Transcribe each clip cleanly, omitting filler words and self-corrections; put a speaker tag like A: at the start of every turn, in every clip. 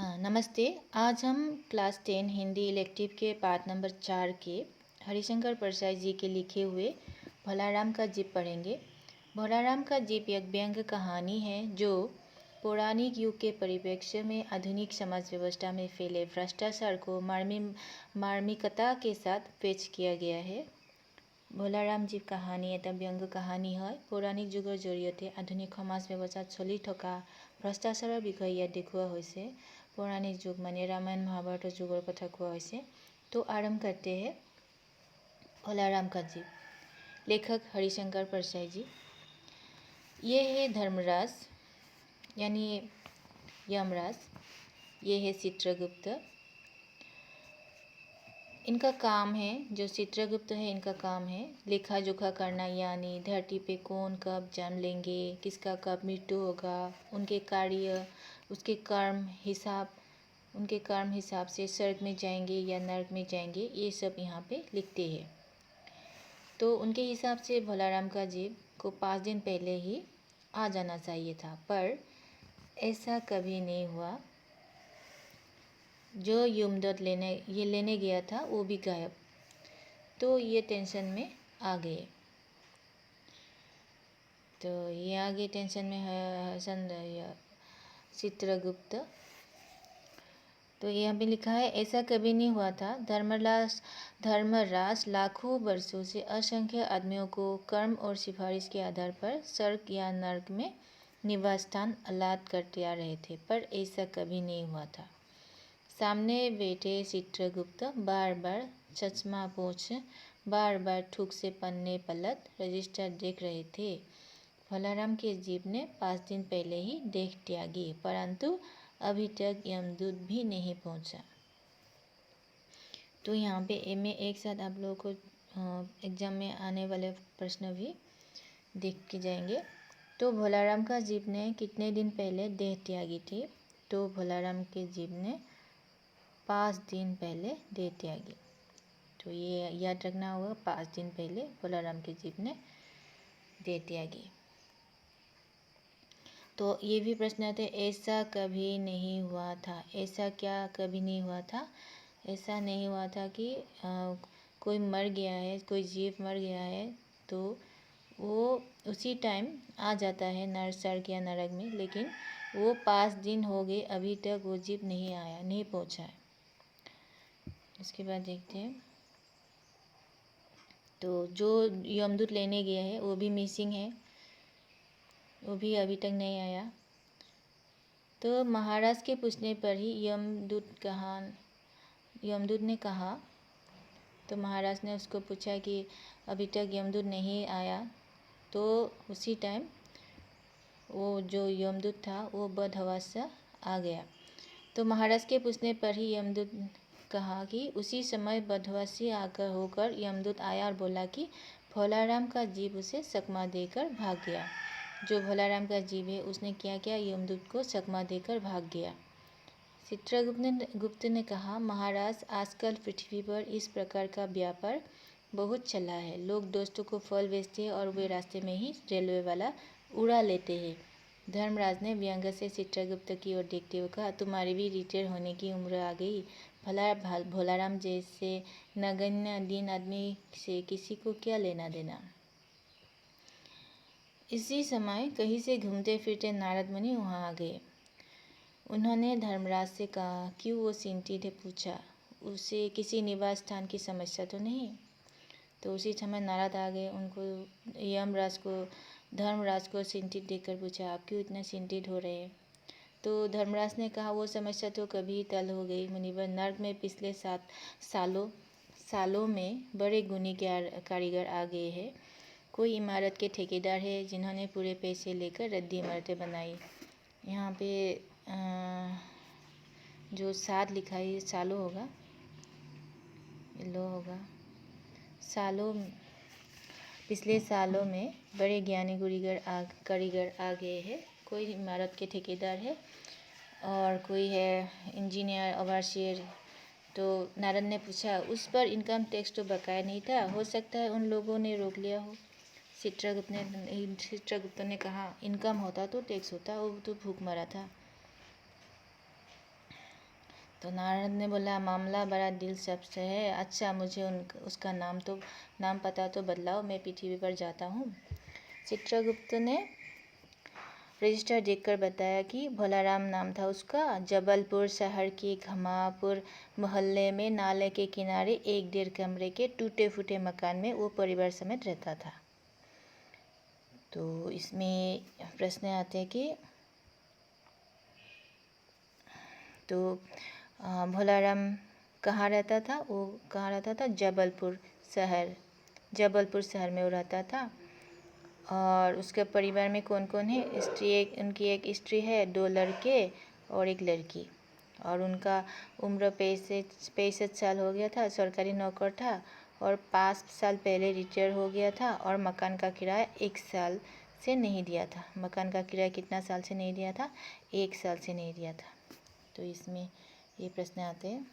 A: नमस्ते। आज हम क्लास 10 हिंदी इलेक्टिव के पाठ नंबर 4 के हरिशंकर प्रसाद जी के लिखे हुए भोलाराम का जीप पढ़ेंगे। भोलाराम का जीप एक व्यंग्य कहानी है जो पौराणिक युग के परिप्रेक्ष्य में आधुनिक समाज व्यवस्था में फैले भ्रष्टाचार को मार्मिकता के साथ पेश किया गया है। ভোলাৰাম জীৱ কাহিনী এটা ব্যংগ কাহিনী হয়। পৌৰাণিক যুগৰ জৰিয়তে আধুনিক সমাজ ব্যৱস্থাত চলি থকা ভ্ৰষ্টাচাৰৰ বিষয়ে ইয়াত দেখুওৱা হৈছে। पौराणिक युग माने रामायण महाभारत युगों कथा कोआ होइसे। तो आरंभ करते हैं। भोलाराम का जीव। लेखक हरिशंकर प्रसाद जी। ये है धर्मराज यानी यमराज, ये है चित्रगुप्त। इनका काम है, जो चित्रगुप्त है इनका काम है लेखा जोखा करना, यानी धरती पे कौन कब जन्म लेंगे, किसका कब मृत्यु होगा, उनके कार्य उसके कर्म हिसाब से स्वर्ग में जाएंगे या नरक में जाएंगे, ये सब यहाँ पे लिखते हैं। तो उनके हिसाब से भोलाराम का जीव को 5 दिन पहले ही आ जाना चाहिए था, पर ऐसा कभी नहीं हुआ। जो यमदूत लेने गया था वो भी गायब। तो ये टेंशन में आ गए। तो ये आगे टेंशन में है चित्रगुप्त। तो यहाँ पे लिखा है, ऐसा कभी नहीं हुआ था। धर्मराज लाखों वर्षों से असंख्य आदमियों को कर्म और सिफारिश के आधार पर स्वर्ग या नरक में निवास स्थान अलाट करते आ रहे थे, पर ऐसा कभी नहीं हुआ था। सामने बैठे चित्रगुप्त बार बार चश्मा पोंछ, बार बार ठूक से पन्ने पलट रजिस्टर देख रहे थे। भोलाराम के जीव ने 5 दिन पहले ही देख त्यागी, परंतु अभी तक यमदूत भी नहीं पहुंचा। तो यहाँ पे में एक साथ आप लोगों को एग्जाम में आने वाले प्रश्न भी देख के जाएंगे। तो भोलाराम का जीव ने कितने दिन पहले देह त्यागी थी? तो भोलाराम के जीव ने 5 दिन पहले देह त्यागी। तो ये याद रखना होगा, 5 दिन पहले भोलाराम के जीव ने देह त्यागी। तो ये भी प्रश्न आते, ऐसा कभी नहीं हुआ था। ऐसा क्या कभी नहीं हुआ था? ऐसा नहीं हुआ था कि कोई मर गया है, कोई जीव मर गया है तो वो उसी टाइम आ जाता है स्वर्ग या नरक में, लेकिन वो 5 दिन हो गए अभी तक वो जीव नहीं आया, नहीं पहुंचा है। इसके बाद देखते हैं। तो जो यमदूत लेने गया है वो भी मिसिंग है, वो भी अभी तक नहीं आया। तो महाराज के पूछने पर ही यमदूत ने कहा, तो महाराज ने उसको पूछा कि अभी तक यमदूत नहीं आया। तो उसी टाइम वो जो यमदूत था वो बदहवास से आ गया। तो महाराज के पूछने पर ही यमदूत कहा कि उसी समय बदहवासी आकर होकर यमदूत आया और बोला कि भोलाराम का जीव उसे सकमा देकर भाग गया। जो भोलाराम का जीव है उसने क्या किया? यमदूत को सकमा देकर भाग गया। चित्रगुप्त ने कहा, महाराज आजकल पृथ्वी पर इस प्रकार का व्यापार बहुत चला है। लोग दोस्तों को फल बेचते हैं और वे रास्ते में ही रेलवे वाला उड़ा लेते हैं। धर्मराज ने व्यंग्य से चित्रगुप्त की ओर देखते हुए कहा, तुम्हारी भी रिटायर होने की उम्र आ गई। भला भोलाराम जैसे नगण्य दीन आदमी से किसी को क्या लेना देना। इसी समय कहीं से घूमते फिरते नारद मुनि वहाँ आ गए। उन्होंने धर्मराज से कहा, क्यों वो चिंतित है? पूछा, उसे किसी निवास स्थान की समस्या तो नहीं? तो उसी समय नारद आ गए। उनको धर्मराज को चिंतित देखकर पूछा, आप क्यों इतना चिंतित हो रहे हैं? तो धर्मराज ने कहा, वो समस्या तो कभी तल हो गई मुनिवर। नरक में पिछले 7 सालों में बड़े गुणी कारीगर आ गए हैं। कोई इमारत के ठेकेदार है जिन्होंने पूरे पैसे लेकर रद्दी इमारतें बनाई। यहाँ पे जो 7 लिखा है सालों होगा, लो होगा सालों। पिछले सालों में बड़े ज्ञानी कारीगर आ गए हैं। कोई इमारत के ठेकेदार है और कोई है इंजीनियर ओवरसियर। तो नारद ने पूछा, उस पर इनकम टैक्स तो बकाया नहीं था? हो सकता है उन लोगों ने रोक लिया हो। चित्रगुप्त ने कहा, इनकम होता तो टैक्स होता, वो तो भूख मरा था। तो नारद ने बोला मामला बड़ा दिलचस्प है। अच्छा मुझे उसका नाम पता तो बदलाओ, मैं पृथ्वी पर जाता हूँ। चित्रगुप्त ने रजिस्टर देखकर बताया कि भोलाराम नाम था उसका। जबलपुर शहर के घमापुर मोहल्ले में नाले के किनारे 1-1.5 कमरे के टूटे फूटे मकान में वो परिवार समेत रहता था। तो इसमें प्रश्न आते हैं कि तो भोलाराम कहाँ रहता था? वो कहाँ रहता था? जबलपुर शहर में वो रहता था। और उसके परिवार में कौन कौन है? उनकी एक स्त्री है, 2 लड़के और 1 लड़की। और उनका उम्र 65 साल हो गया था, सरकारी नौकर था और 5 साल पहले रिटायर हो गया था। और मकान का किराया 1 साल से नहीं दिया था। मकान का किराया कितना साल से नहीं दिया था? 1 साल से नहीं दिया था। तो इसमें ये प्रश्न आते हैं।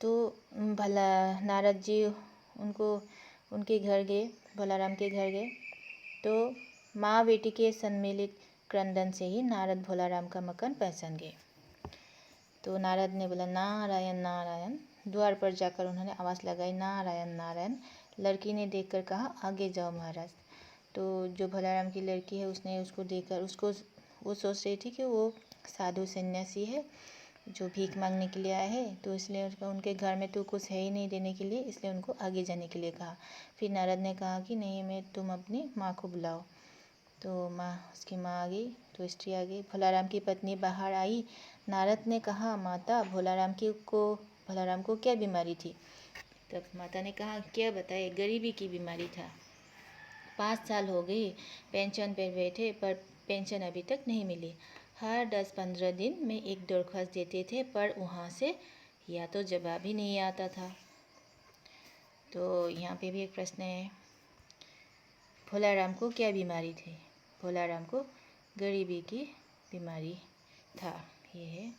A: तो भला नारद जी उनके घर गए, भोलाराम के घर गए। तो माँ बेटी के सम्मिलित क्रंदन से ही नारद भोलाराम का मकान पहचान गए। तो नारद ने बोला नारायण नारायण। द्वार पर जाकर उन्होंने आवाज़ लगाई नारायण नारायण। लड़की ने देखकर कहा आगे जाओ महाराज। तो जो भोलाराम की लड़की है उसने उसको देखकर वो सोच रही थी कि वो साधु सन्यासी है जो भीख मांगने के लिए आए हैं, तो इसलिए उनके घर में तो कुछ है ही नहीं देने के लिए, इसलिए उनको आगे जाने के लिए कहा। फिर नारद ने कहा कि नहीं, तुम अपनी माँ को बुलाओ। तो उसकी माँ आ गई, तो स्त्री आ गई। भोलाराम की पत्नी बाहर आई। नारद ने कहा माता भोलाराम को क्या बीमारी थी? तब माता ने कहा क्या बताए? गरीबी की बीमारी था। 5 साल हो गए पेंशन पर बैठे, पर पेंशन अभी तक नहीं मिली। हर 10-15 दिन में एक दरख्वास्त देते थे, पर वहाँ से या तो जवाब ही नहीं आता था। तो यहाँ पे भी एक प्रश्न है, भोलाराम को क्या बीमारी थी? भोलाराम को गरीबी की बीमारी था। ये है।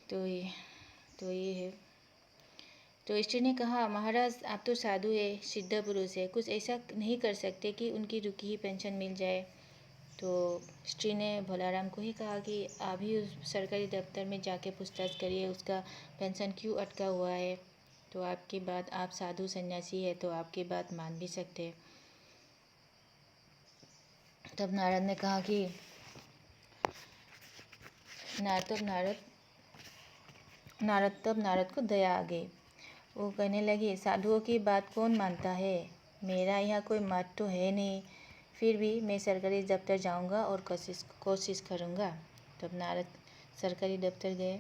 A: तो ये है। तो स्त्री ने कहा महाराज आप तो साधु है, सिद्ध पुरुष है, कुछ ऐसा नहीं कर सकते कि उनकी रुकी ही पेंशन मिल जाए? तो स्त्री ने भोलाराम को ही कहा कि आप ही उस सरकारी दफ्तर में जाके पूछताछ करिए, उसका पेंशन क्यों अटका हुआ है। तो आपकी बात, आप साधु सन्यासी है तो आपकी बात मान भी सकते हैं। तब नारद ने कहा कि नारद को दया आ गई। वो कहने लगे साधुओं की बात कौन मानता है? मेरा यहाँ कोई मत तो है नहीं, फिर भी मैं सरकारी दफ्तर जाऊँगा और कोशिश करूँगा। तब नारद सरकारी दफ्तर गए।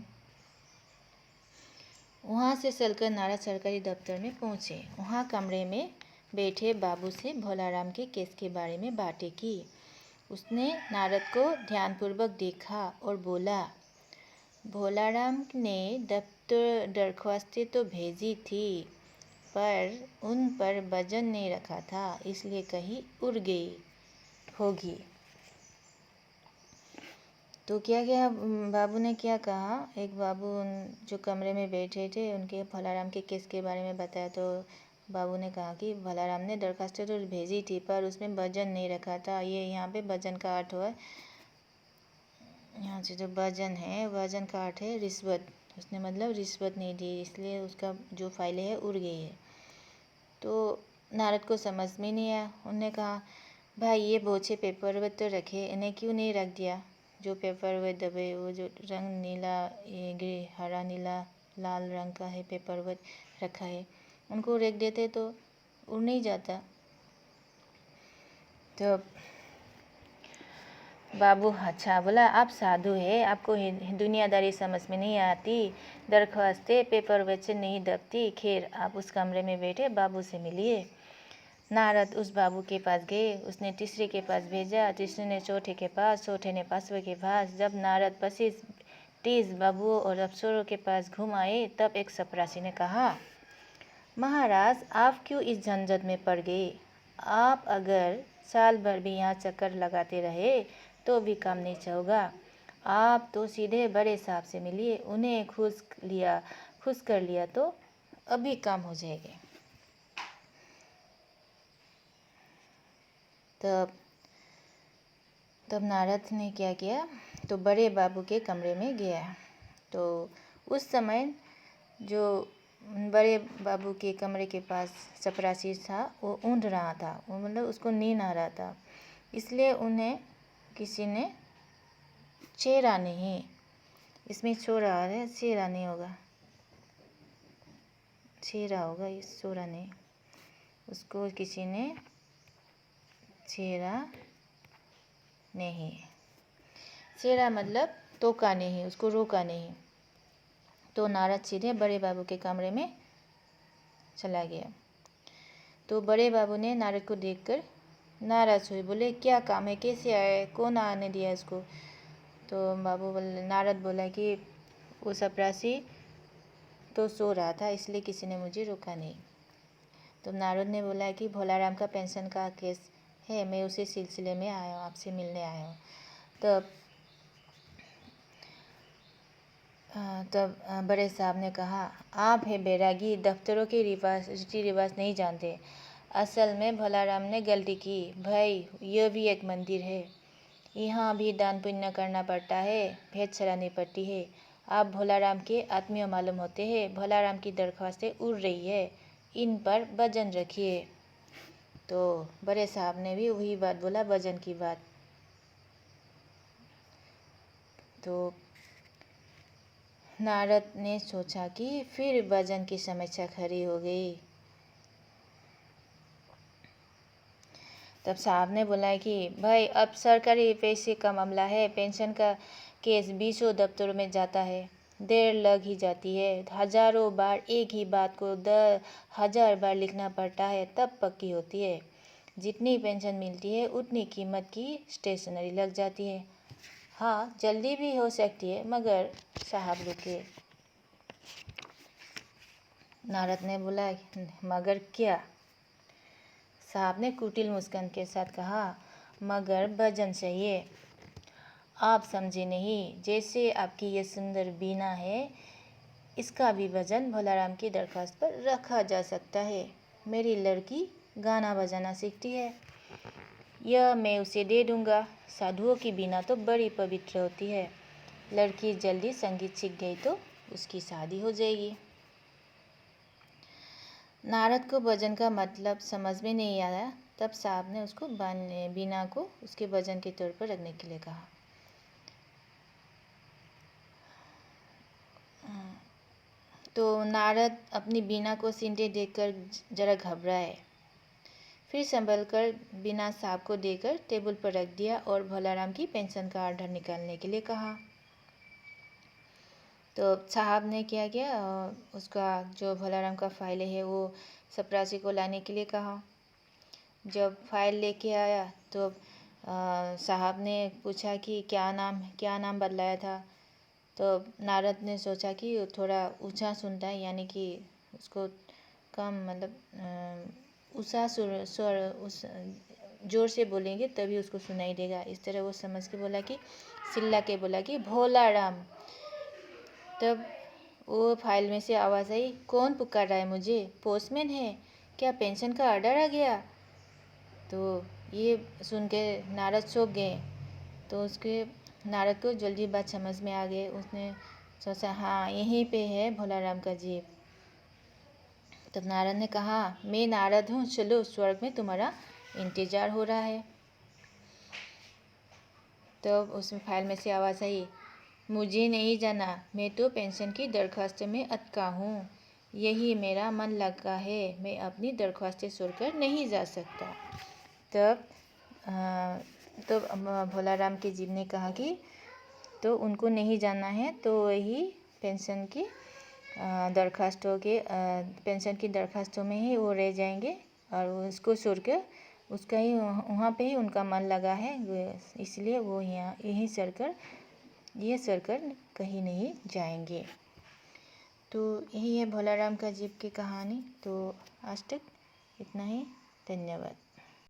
A: वहाँ से चलकर नारद सरकारी दफ्तर में पहुँचे। वहाँ कमरे में बैठे बाबू से भोलाराम के केस के बारे में बातें की। उसने नारद को ध्यानपूर्वक देखा और बोला भोलाराम ने दरख्वास्तें तो भेजी थी, पर उन पर वजन नहीं रखा था, इसलिए कहीं उड़ गई होगी। तो क्या बाबू ने क्या कहा? एक बाबू जो कमरे में बैठे थे उनके भोलाराम के केस के बारे में बताया। तो बाबू ने कहा कि भोलाराम ने दरख्वास्तें तो भेजी थी, पर उसमें वजन नहीं रखा था। ये यहाँ पे वजन का अर्थ हुआ, यहाँ से जो वजन है, वजन का अर्थ है रिश्वत। उसने मतलब रिश्वत नहीं दी, इसलिए उसका जो फाइलें है उड़ गई है। तो नारद को समझ में नहीं आया। उन्होंने कहा भाई ये बोझे पेपर वेट तो रखे, इन्हें क्यों नहीं रख दिया? जो पेपर वेट दबे, वो जो रंग नीला, ये हरा नीला लाल रंग का है पेपर वेट रखा है, उनको रख देते तो उड़ नहीं जाता। तो बाबू अच्छा बोला आप साधु है, आपको दुनियादारी समझ में नहीं आती, दरख्वास्तें पेपर वेट से नहीं दबती। खैर आप उस कमरे में बैठे बाबू से मिलिए। नारद उस बाबू के पास गए। उसने तीसरे के पास भेजा, तीसरे ने चौथे के पास, चौथे ने पांचवें के पास। जब नारद 25-30 बाबुओं और अफसरों के पास घूम आए, तब एक चपरासी ने कहा महाराज आप क्यों इस झंझट में पड़ गए? आप अगर साल भर भी यहाँ चक्कर लगाते रहे तो भी काम नहीं चलेगा। आप तो सीधे बड़े साहब से मिलिए, उन्हें खुश कर लिया तो अभी काम हो जाएंगे। तब तब नारद ने क्या किया, तो बड़े बाबू के कमरे में गया। तो उस समय जो बड़े बाबू के कमरे के पास चपरासी था वो ऊँध रहा था, वो मतलब उसको नींद आ रहा था, इसलिए उन्हें किसी ने छेड़ा नहीं। इसमें छोड़ा आ रहा है, छेड़ा नहीं होगा, छेड़ा होगा, इस छोड़ा नहीं। उसको किसी ने छेड़ा नहीं, छेड़ा मतलब टोका नहीं, उसको रोका नहीं। तो नारद सीधे बड़े बाबू के कमरे में चला गया। तो बड़े बाबू ने नारद को देखकर नाराज हुए, बोले क्या काम है, कैसे आए, कौन आने दिया इसको। तो नारद बोला कि वो चपरासी तो सो रहा था, इसलिए किसी ने मुझे रोका नहीं। तो नारद ने बोला कि भोलाराम का पेंशन का केस है, मैं उसी सिलसिले में आया हूँ, आपसे मिलने आया हूँ। तब बड़े साहब ने कहा, आप है बैरागी, दफ्तरों के रीति रिवाज नहीं जानते। असल में भोलाराम ने गलती की भाई, यह भी एक मंदिर है, यहाँ भी दान पुण्य करना पड़ता है, भेंट चढ़ानी पड़ती है। आप भोलाराम के आत्मीय मालूम होते हैं, भोलाराम की दरख्वास्तें उड़ रही है, इन पर वजन रखिए। तो बड़े साहब ने भी वही बात बोला, वजन की बात। तो नारद ने सोचा कि फिर वजन की समस्या खड़ी हो गई। तब साहब ने बोला कि भाई, अब सरकारी पैसे का मामला है, पेंशन का केस 20 दफ्तरों में जाता है, देर लग ही जाती है, हजारों बार एक ही बात को 10,000 बार लिखना पड़ता है, तब पक्की होती है। जितनी पेंशन मिलती है उतनी कीमत की स्टेशनरी लग जाती है। हाँ, जल्दी भी हो सकती है, मगर साहब रुके। नारद ने बोला, मगर क्या? साहब ने कुटिल मुस्कान के साथ कहा, मगर वजन चाहिए। आप समझे नहीं, जैसे आपकी ये सुंदर बीना है, इसका भी वजन भोलाराम की दरख्वास्त पर रखा जा सकता है। मेरी लड़की गाना बजाना सीखती है, यह मैं उसे दे दूंगा। साधुओं की बीना तो बड़ी पवित्र होती है, लड़की जल्दी संगीत सीख गई तो उसकी शादी हो जाएगी। नारद को वजन का मतलब समझ में नहीं आया। तब साहब ने उसको बीना को उसके वजन के तौर पर रखने के लिए कहा। तो नारद अपनी बीना को सीनते देखकर जरा घबराए, फिर संभल कर बीना साहब को देकर टेबल पर रख दिया और भोलाराम की पेंशन का ऑर्डर निकालने के लिए कहा। तो साहब ने क्या किया, उसका जो भोलाराम का फाइल है वो चपरासी को लाने के लिए कहा। जब फाइल लेके आया तो साहब ने पूछा कि क्या नाम बदलाया था। तो नारद ने सोचा कि थोड़ा ऊंचा सुनता है, यानी कि उसको कम मतलब ऊंचा जोर से बोलेंगे तभी उसको सुनाई देगा। इस तरह वो समझ के बोला कि चिल्ला के बोला कि भोलाराम। तब वो फाइल में से आवाज़ आई, कौन पुकार रहा है मुझे? पोस्टमैन है क्या? पेंशन का ऑर्डर आ गया? तो ये सुन के नारद चौंक गए। तो उसके नारद को जल्दी बात समझ में आ गई। उसने सोचा, हाँ यहीं पे है भोलाराम का जीप। तब नारद ने कहा, मैं नारद हूँ, चलो स्वर्ग में तुम्हारा इंतजार हो रहा है। तब उसमें फाइल में से आवाज़ आई, मुझे नहीं जाना, मैं तो पेंशन की दरख्वास्त में अटका हूँ, यही मेरा मन लगा है, मैं अपनी दरख्वास्तें छोड़कर नहीं जा सकता। तब भोलाराम के जीव ने कहा कि तो उनको नहीं जाना है, तो वही पेंशन की दरख्वास्तों में ही वो रह जाएंगे और उसको छोड़ कर उसका ही वहाँ पे ही उनका मन लगा है, इसलिए वो यहीं सरकर कहीं नहीं जाएंगे। तो यही है भोलाराम का जीव की कहानी। तो आज तक इतना ही, धन्यवाद।